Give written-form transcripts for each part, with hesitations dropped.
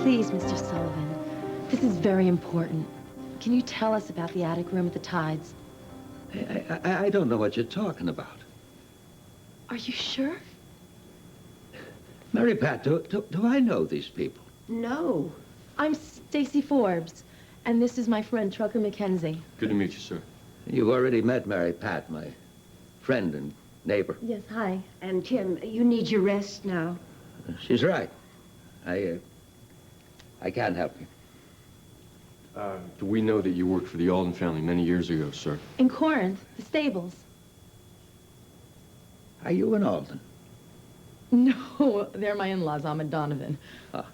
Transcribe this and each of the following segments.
Please, Mr. Sullivan. This is very important. Can you tell us about the attic room at the Tides? I don't know what you're talking about. Are you sure? Mary Pat, do I know these people? No. I'm Stacey Forbes, and this is my friend, Trucker Mackenzie. Good to meet you, sir. You've already met Mary Pat, my friend and neighbor. Yes, hi. And Tim, you need your rest now. She's right. I can't help you. Do we know that you worked for the Alden family many years ago, sir? In Corinth, the stables. Are you in Alden? No, they're my in-laws. I'm a Donovan. Ah.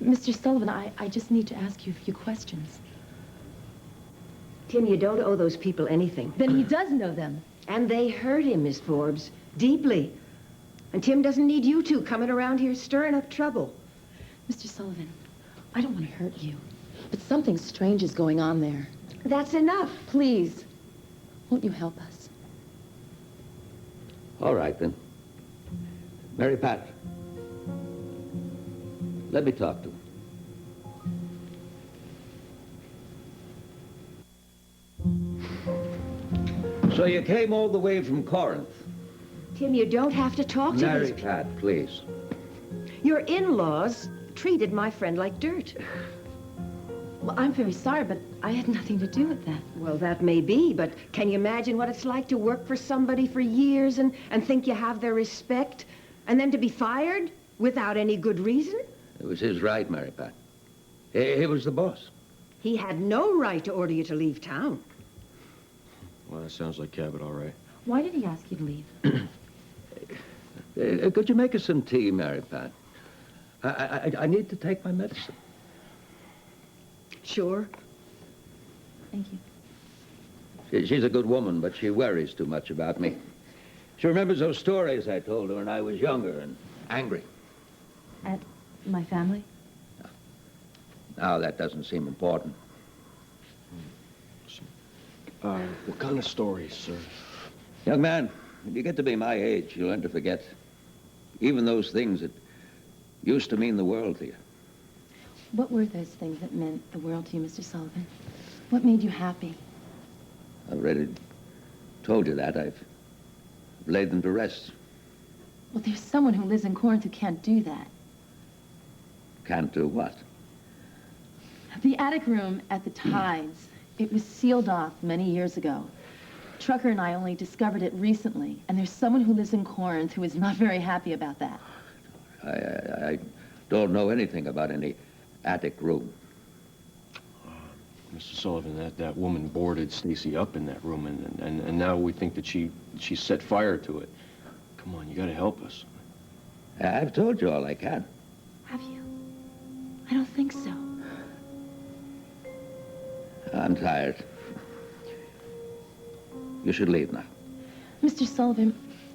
Mr. Sullivan, I just need to ask you a few questions. Tim, you don't owe those people anything. Then he does know them. And they hurt him, Miss Forbes, deeply. And Tim doesn't need you two coming around here stirring up trouble. Mr. Sullivan, I don't want to hurt you, but something strange is going on there. That's enough. Please, won't you help us? All right, then. Mary Pat, let me talk to her. So you came all the way from Corinth? Tim, you don't have to talk to Mary these people. Pat, please. Your in-laws treated my friend like dirt. Well, I'm very sorry, but I had nothing to do with that. Well, that may be, but can you imagine what it's like to work for somebody for years and think you have their respect, and then to be fired without any good reason? It was his right, Mary Pat. He was the boss. He had no right to order you to leave town. Well, that sounds like Cabot, all right. Why did he ask you to leave? Could you make us some tea, Mary Pat? I need to take my medicine. Sure. Thank you. She's a good woman, but she worries too much about me. She remembers those stories I told her when I was younger and angry. At my family? Now that doesn't seem important. What kind of stories, sir? Young man, when you get to be my age, you'll learn to forget even those things that used to mean the world to you. What were those things that meant the world to you, Mr. Sullivan? What made you happy? I've already told you that. I've laid them to rest. Well, there's someone who lives in Corinth who can't do that. Can't do what? The attic room at the Tides, it was sealed off many years ago. Trucker and I only discovered it recently, and there's someone who lives in Corinth who is not very happy about that. I don't know anything about any attic room. Mr. Sullivan, that woman boarded Stacey up in that room, and now we think that she set fire to it. Come on, you gotta help us. I've told you all I can. Have you? I don't think so. I'm tired. You should leave now. Mr. Sullivan,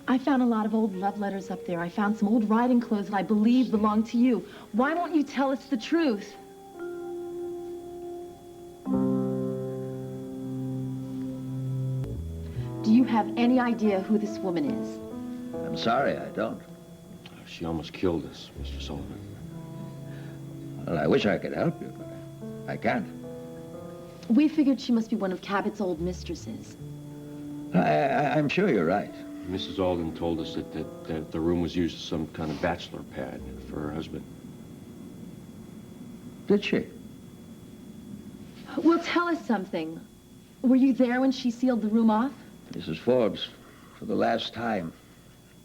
I found a lot of old love letters up there. I found some old riding clothes that I believe belong to you. Why won't you tell us the truth? Do you have any idea who this woman is? I'm sorry, I don't. She almost killed us, Mr. Sullivan. Well, I wish I could help you, but I can't. We figured she must be one of Cabot's old mistresses. I'm sure you're right. Mrs. Alden told us that the room was used as some kind of bachelor pad for her husband. Did she? Well, tell us something. Were you there when she sealed the room off? Mrs. Forbes, for the last time,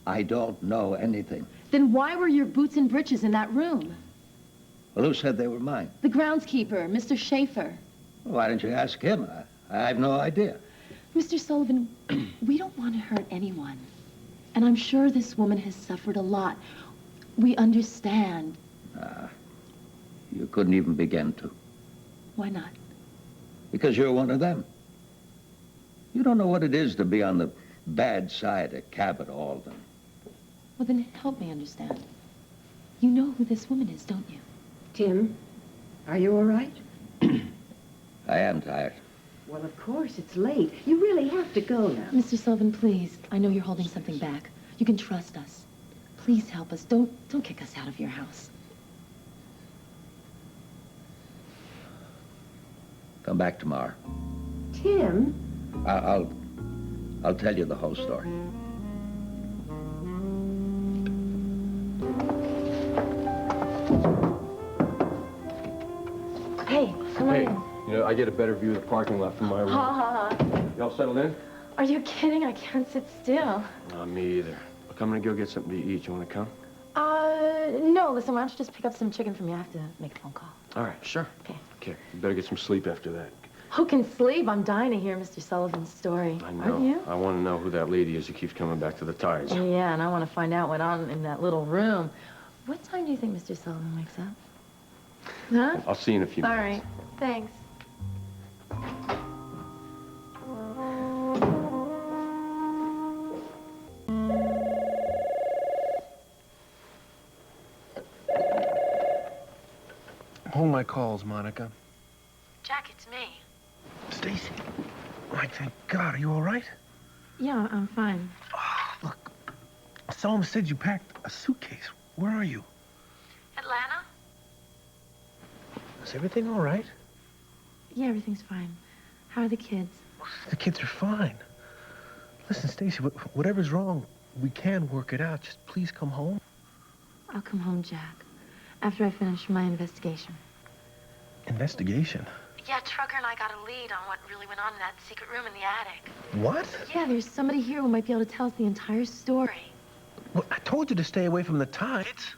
I don't know anything. Then why were your boots and breeches in that room? Well, who said they were mine? The groundskeeper, Mr. Schaefer. Well, why didn't you ask him? I have no idea. Mr. Sullivan, we don't want to hurt anyone. And I'm sure this woman has suffered a lot. We understand. You couldn't even begin to. Why not? Because you're one of them. You don't know what it is to be on the bad side of Cabot Alden. Well, then help me understand. You know who this woman is, don't you? Tim, are you all right? I am tired. Well, of course, it's late. You really have to go now. Mr. Sullivan, please. I know you're holding something back. You can trust us. Please help us. Don't kick us out of your house. Come back tomorrow. Tim? I'll tell you the whole story. Hey, come on Hey, in. you know, I get a better view of the parking lot from my room. Ha. Y'all settled in? Are you kidding? I can't sit still. Not me either. Look, I'm gonna go get something to eat. You wanna come? No, listen, why don't you just pick up some chicken for me? I have to make a phone call. All right, sure. Okay. Okay, you better get some sleep after that. Who can sleep? I'm dying to hear Mr. Sullivan's story. I know. Aren't you? I want to know who that lady is who keeps coming back to the tides. Yeah, and I want to find out what on in that little room. What time do you think Mr. Sullivan wakes up? Huh? I'll see you in a few All minutes. right. Thanks. Hold my calls, Monica. Jack, it's me. Stacey. My thank God. Are you all right? Yeah, I'm fine. Oh, look. Someone said you packed a suitcase. Where are you? Atlanta? Is everything all right? Yeah, everything's fine. How are the kids? The kids are fine. Listen, Stacey, whatever's wrong, we can work it out. Just please come home. I'll come home, Jack, after I finish my investigation. Investigation? Yeah, Trucker and I got a lead on what really went on in that secret room in the attic. What? Yeah, there's somebody here who might be able to tell us the entire story. Well, I told you to stay away from the tides.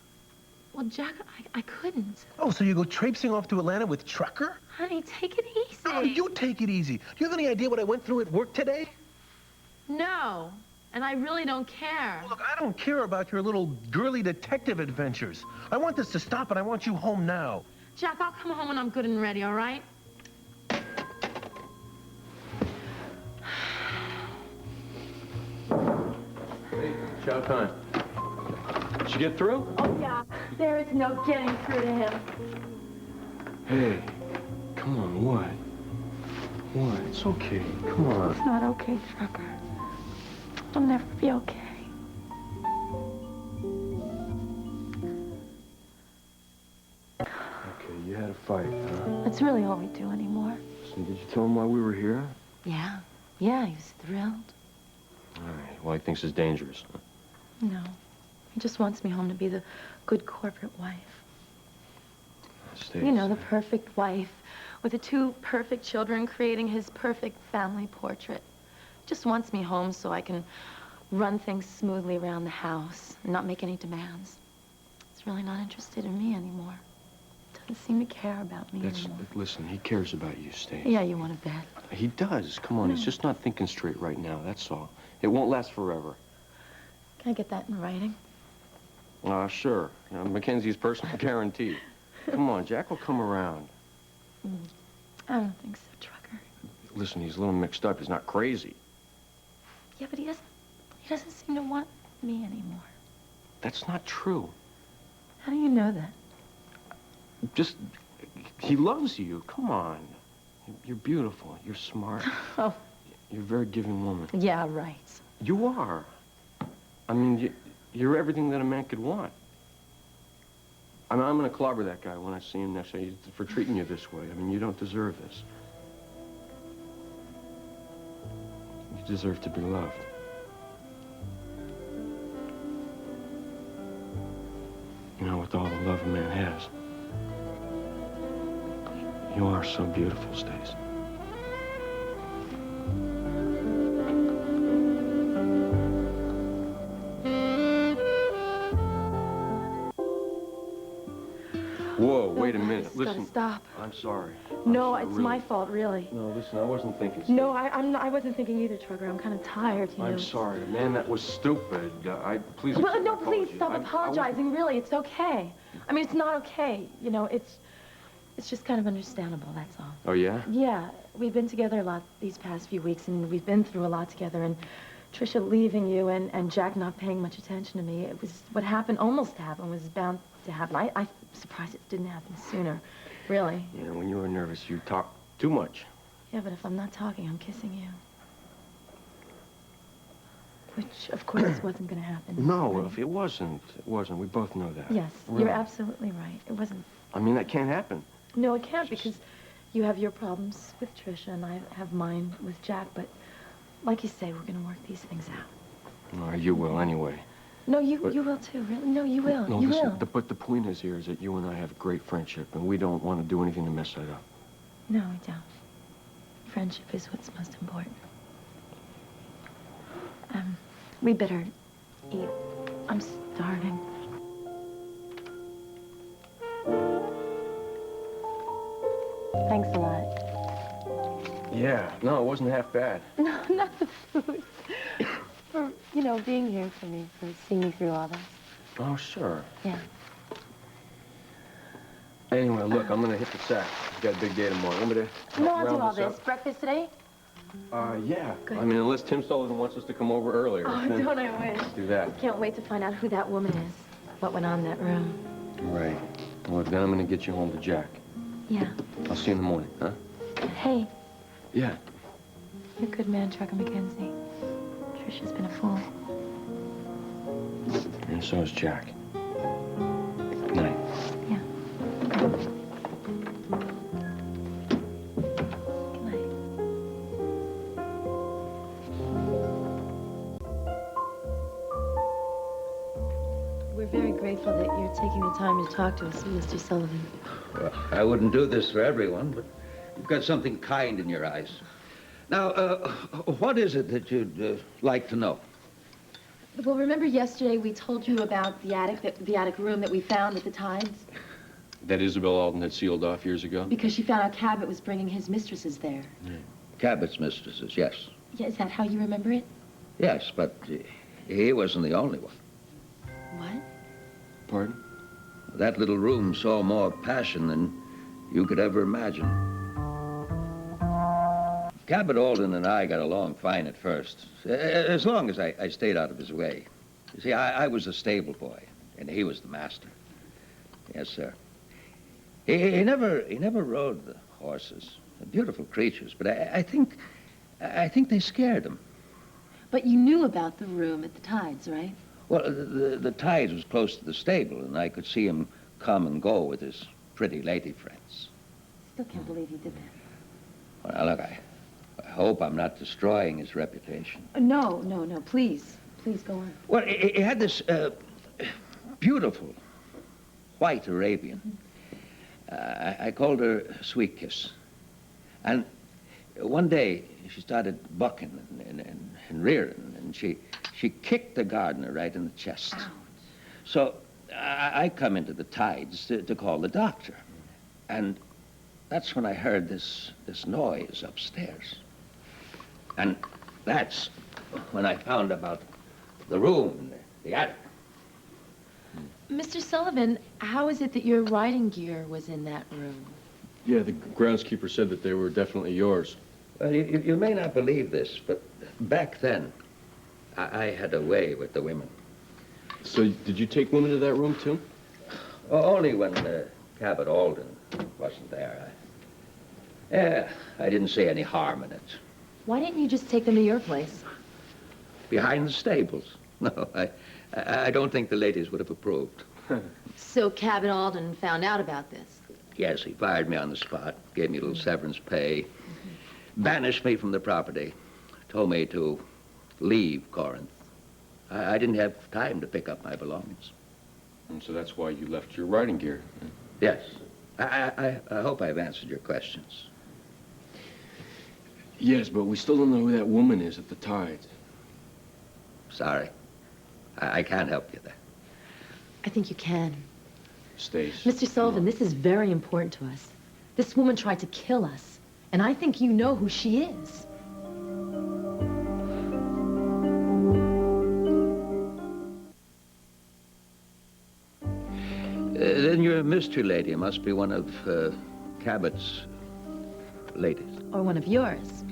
Well, Jack, I couldn't. Oh, so you go traipsing off to Atlanta with Trucker? Honey, take it easy. No, you take it easy. Do you have any idea what I went through at work today? No, and I really don't care. Look, I don't care about your little girly detective adventures. I want this to stop, and I want you home now. Jack, I'll come home when I'm good and ready, all right? Hey, show time. Did you get through? Oh, yeah. There is no getting through to him. Hey, come on, what? What? It's okay. Come on. It's not okay, Trucker. It'll never be okay. Okay, you had a fight, huh? That's really all we do anymore. So did you tell him why we were here? Yeah. Yeah, he was thrilled. All right, well, he thinks it's dangerous. Huh? No. He just wants me home to be the good corporate wife. Stacey. You know, the perfect wife with the 2 perfect children creating his perfect family portrait. Just wants me home so I can run things smoothly around the house and not make any demands. He's really not interested in me anymore. Doesn't seem to care about me anymore. Listen, he cares about you, Stacey. Yeah, you want to bet. He does. Come on, he's just not thinking straight right now, that's all. It won't last forever. Can I get that in writing? Sure. Mackenzie's personal guarantee. Come on, Jack will come around. I don't think so, Trucker. Listen, he's a little mixed up. He's not crazy. Yeah, but he doesn't seem to want me anymore. That's not true. How do you know that? Just, he loves you. Come on. You're beautiful. You're smart. Oh. You're a very giving woman. Yeah, right. You are. I mean, you're everything that a man could want. I mean, I'm going to clobber that guy when I see him next time for treating you this way. I mean, you don't deserve this. You deserve to be loved. You know, with all the love a man has, you are so beautiful, Stacey. Whoa, wait a minute. Listen. Stop. I'm sorry. No, I'm sorry, it's really. my fault, really. No, listen, I wasn't thinking. No, I wasn't thinking either, Trucker. I'm kind of tired, you know. I'm sorry, man. That was stupid. Please. Well, accept no, my please apology. stop I apologizing. Really, it's okay. I mean, it's not okay. You know, it's just kind of understandable. That's all. Oh yeah. Yeah, we've been together a lot these past few weeks, and we've been through a lot together. And Trisha leaving you, and Jack not paying much attention to me. It was what happened. Almost happened. Was bound to happen. I'm surprised it didn't happen sooner. Really. You know, when you were nervous, you talk too much. Yeah, but if I'm not talking, I'm kissing you. Which, of course, wasn't going to happen. No, right? if it wasn't, it wasn't. We both know that. Yes, Really. you're absolutely right. It wasn't. I mean, that can't happen. No, it can't because you have your problems with Trisha and I have mine with Jack. But like you say, we're going to work these things out. No, you will anyway. No, you will too. Really? No, you will. No, you listen, will. but the point is here is that you and I have a great friendship, and we don't want to do anything to mess that up. No, we don't. Friendship is what's most important. We better eat. I'm starving. Thanks a lot. Yeah, no, it wasn't half bad. No, not the food. For, you know, being here for me, for seeing me through all this. Oh, sure. Yeah. Anyway, look, I'm gonna hit the sack. I've got a big day tomorrow. Want me to No, I'll do round all this this. Breakfast today? Yeah. Good. I mean, unless Tim Sullivan wants us to come over earlier. Oh, then don't I wish. do that. Can't wait to find out who that woman is. What went on in that room. Right. Well, then I'm gonna get you home to Jack. Yeah. I'll see you in the morning, huh? Hey, Yeah. you're a good man, Trucker Mackenzie. Trisha's been a fool. And so is Jack. Good night. Yeah. Good night. We're very grateful that you're taking the time to talk to us, Mr. Sullivan. Well, I wouldn't do this for everyone, but you've got something kind in your eyes. Now, what is it that you'd like to know? Well, remember yesterday we told you about the attic room that we found at the Tides? That Isabel Alden had sealed off years ago? Because she found out Cabot was bringing his mistresses there. Cabot's mistresses, yes. Yeah, is that how you remember it? Yes, but he wasn't the only one. What? Pardon? That little room saw more passion than you could ever imagine. Cabot Alden and I got along fine at first, as long as I stayed out of his way. You see, I was a stable boy, and he was the master. Yes, sir. He never rode the horses. Beautiful creatures, but I think they scared him. But you knew about the room at the Tides, right? Well, the Tides was close to the stable, and I could see him come and go with his pretty lady friends. Still can't believe you did that. Well, look, I hope I'm not destroying his reputation. No, please. Please go on. Well, he had this beautiful white Arabian. I called her Sweet Kiss. And one day, she started bucking and rearing, and she kicked the gardener right in the chest. Ouch. So I come into the Tides to call the doctor. And that's when I heard this noise upstairs. And that's when I found about the room, the attic. Mr. Sullivan, how is it that your riding gear was in that room? Yeah, the groundskeeper said that they were definitely yours. Well, you may not believe this, but back then, I had a way with the women. So did you take women to that room, too? Only when Cabot Alden wasn't there. I didn't see any harm in it. Why didn't you just take them to your place? Behind the stables. No, I don't think the ladies would have approved. So Cabot Alden found out about this? Yes, he fired me on the spot, gave me a little severance pay, banished me from the property, told me to leave Corinth. I didn't have time to pick up my belongings. And so that's why you left your riding gear. Yes. I hope I've answered your questions. Yes, but we still don't know who that woman is at the Tides. Sorry. I can't help you there. I think you can. Stace. Mr. Sullivan, this is very important to us. This woman tried to kill us, and I think you know who she is. Then your mystery lady must be one of Cabot's ladies. Or one of yours.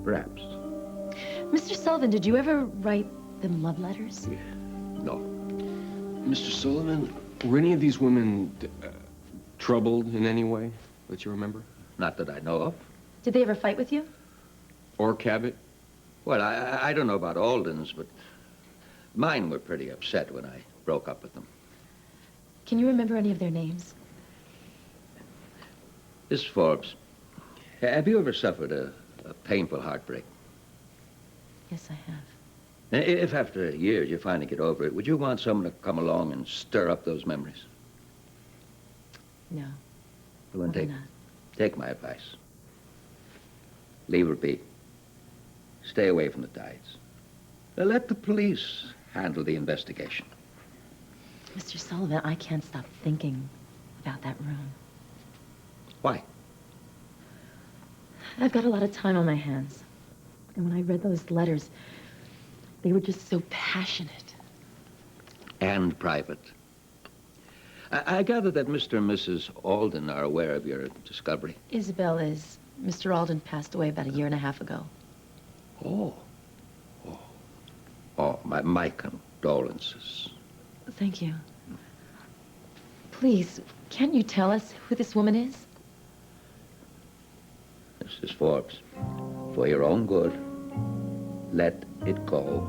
Perhaps. Mr. Sullivan, did you ever write them love letters? No. Mr. Sullivan, were any of these women troubled in any way that you remember? Not that I know of. Did they ever fight with you? Or Cabot? Well, I don't know about Alden's, but mine were pretty upset when I broke up with them. Can you remember any of their names? Miss Forbes, have you ever suffered a painful heartbreak? Yes, I have. If after years you finally get over it, would you want someone to come along and stir up those memories? No. Well, then Probably not. take my advice. Leave her be. Stay away from the tides. Let the police handle the investigation. Mr. Sullivan, I can't stop thinking about that room. Why? I've got a lot of time on my hands. And when I read those letters, they were just so passionate. And private. I gather that Mr. and Mrs. Alden are aware of your discovery. Isabel is. Mr. Alden passed away about 1.5 years ago. Oh. Oh, my condolences. Thank you. Please, can't you tell us who this woman is? Mrs. Forbes, for your own good, let it go